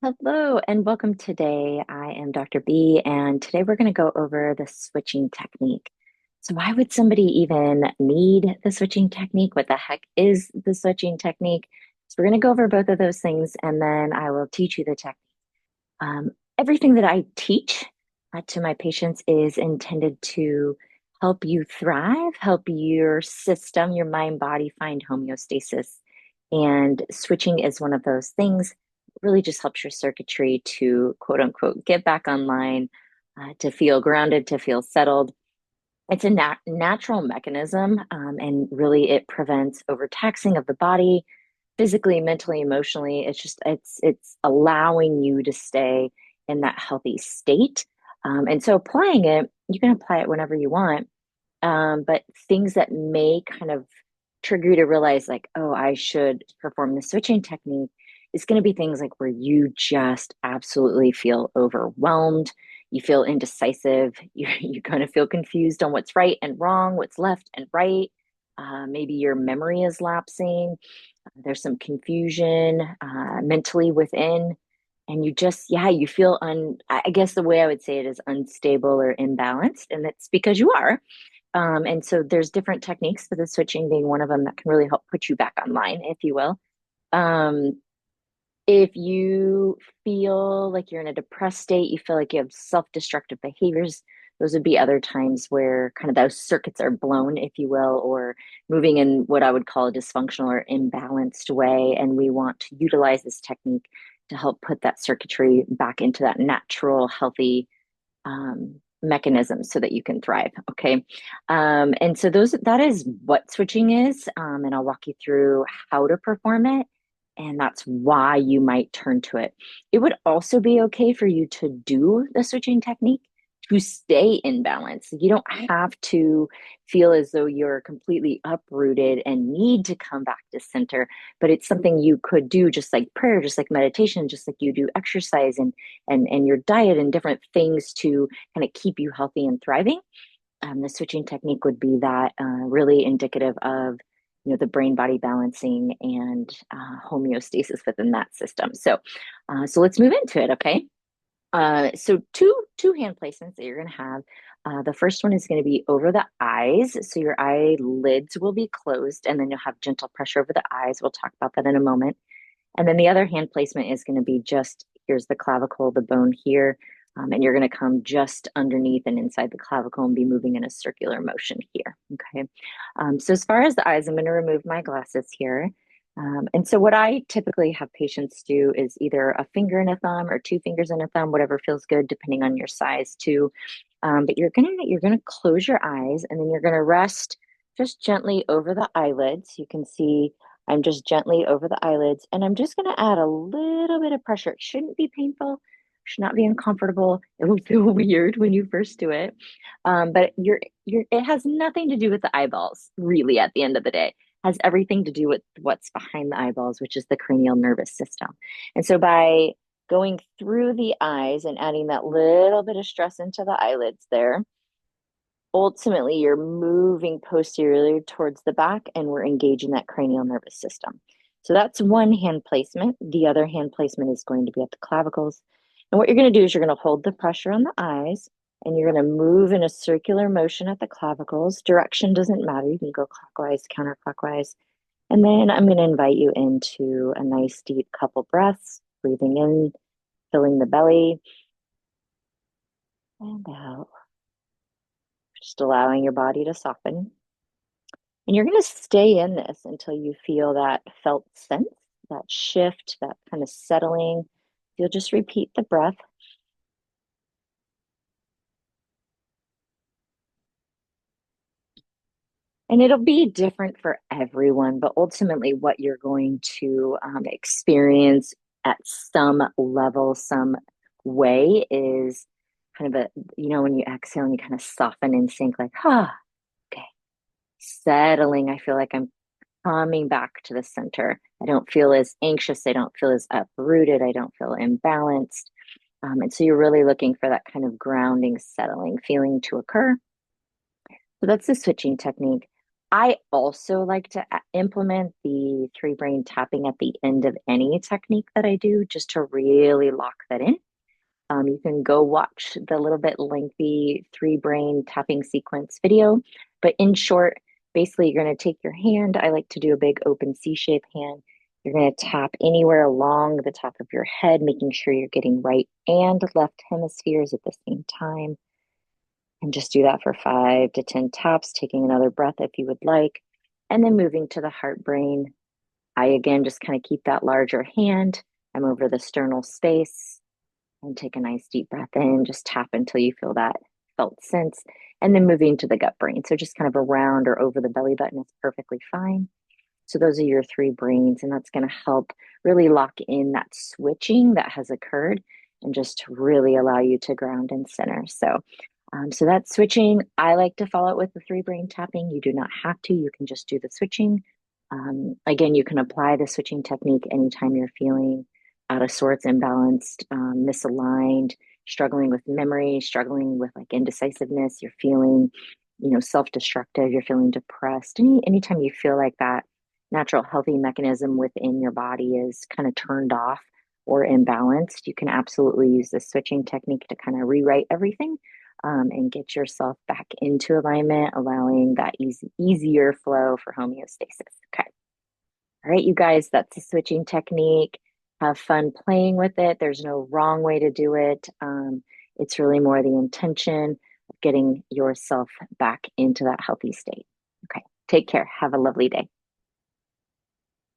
Hello and welcome today. I am Dr. B, and today we're going to go over the switching technique. So, why would somebody even need the switching technique? What the heck is the switching technique? So, we're going to go over both of those things, and then I will teach you the technique. Um, Everything that I teach to my patients is intended to help you thrive, help your system, your mind body find homeostasis. And switching is one of those things. It really just helps your circuitry to quote unquote get back online, to feel grounded, to feel settled. It's a natural mechanism, and really it prevents overtaxing of the body physically, mentally, emotionally. It's allowing you to stay in that healthy state. And so applying it, you can apply it whenever you want. But things that may kind of trigger you to realize, like, oh, I should perform the switching technique is going to be things like where you just absolutely feel overwhelmed. You feel indecisive. You kind of feel confused on what's right and wrong, what's left and right. Maybe your memory is lapsing. There's some confusion mentally within. And you just, yeah, you feel I guess the way I would say it is unstable or imbalanced. And it's because you are. And so there's different techniques for the switching being one of them that can really help put you back online, if you will. Um, if you feel like you're in a depressed state, you feel like you have self-destructive behaviors, those would be other times where kind of those circuits are blown, if you will, or moving in what I would call a dysfunctional or imbalanced way. And we want to utilize this technique to help put that circuitry back into that natural, healthy mechanism so that you can thrive. Okay. And so that is what switching is. And I'll walk you through how to perform it. And that's why you might turn to it. It would also be okay for you to do the switching technique to stay in balance. You don't have to feel as though you're completely uprooted and need to come back to center, but it's something you could do just like prayer, just like meditation, just like you do exercise and your diet and different things to kind of keep you healthy and thriving. The switching technique would be that really indicative of the brain body balancing and homeostasis within that system. So let's move into it. Okay. So two hand placements that you're going to have. The first one is going to be over the eyes. So your eyelids will be closed, and then you'll have gentle pressure over the eyes. We'll talk about that in a moment. And then the other hand placement is going to be just here's the clavicle, the bone here. And you're going to come just underneath and inside the clavicle and be moving in a circular motion here. Okay. So as far as the eyes, I'm going to remove my glasses here. And so what I typically have patients do is either a finger and a thumb or two fingers and a thumb, whatever feels good, depending on your size too. But you're gonna close your eyes, and then you're gonna rest just gently over the eyelids. You can see I'm just gently over the eyelids, and I'm just gonna add a little bit of pressure. It shouldn't be painful, should not be uncomfortable. It will feel weird when you first do it, but it has nothing to do with the eyeballs, really. At the end of the day, has everything to do with what's behind the eyeballs, which is the cranial nervous system. And so by going through the eyes and adding that little bit of stress into the eyelids there, ultimately you're moving posteriorly towards the back and we're engaging that cranial nervous system. So that's one hand placement. The other hand placement is going to be at the clavicles. And what you're going to do is you're going to hold the pressure on the eyes and you're going to move in a circular motion at the clavicles. Direction doesn't matter. You can go clockwise, counterclockwise. And then I'm going to invite you into a nice deep couple breaths, breathing in, filling the belly, and out. Just allowing your body to soften. And you're going to stay in this until you feel that felt sense, that shift, that kind of settling. You'll just repeat the breath. And it'll be different for everyone, but ultimately, what you're going to experience at some level, some way is kind of when you exhale and you kind of soften and sink, like, okay, settling. I feel like I'm coming back to the center. I don't feel as anxious. I don't feel as uprooted. I don't feel imbalanced. And so you're really looking for that kind of grounding, settling feeling to occur. So that's the switching technique. I also like to implement the three brain tapping at the end of any technique that I do just to really lock that in. You can go watch the little bit lengthy three brain tapping sequence video. But in short, basically, you're going to take your hand. I like to do a big open C shape hand. You're going to tap anywhere along the top of your head, making sure you're getting right and left hemispheres at the same time. And just do that for 5 to 10 taps, taking another breath if you would like. And then moving to the heart brain. I again just kind of keep that larger hand. I'm over the sternal space and take a nice deep breath in. Just tap until you feel that felt sense. And then moving to the gut brain. So just kind of around or over the belly button is perfectly fine. So those are your three brains, and that's going to help really lock in that switching that has occurred and just really allow you to ground and center. So that's switching. I like to follow it with the three brain tapping. You do not have to. You can just do the switching. Again, you can apply the switching technique anytime you're feeling out of sorts, imbalanced, misaligned, struggling with memory, struggling with like indecisiveness. You're feeling, self-destructive. You're feeling depressed. Anytime you feel like that natural healthy mechanism within your body is kind of turned off or imbalanced, you can absolutely use the switching technique to kind of rewrite everything, and get yourself back into alignment, allowing that easier flow for homeostasis. Okay. All right, you guys, that's the switching technique. Have fun playing with it. There's no wrong way to do it. It's really more the intention of getting yourself back into that healthy state. Okay. Take care. Have a lovely day.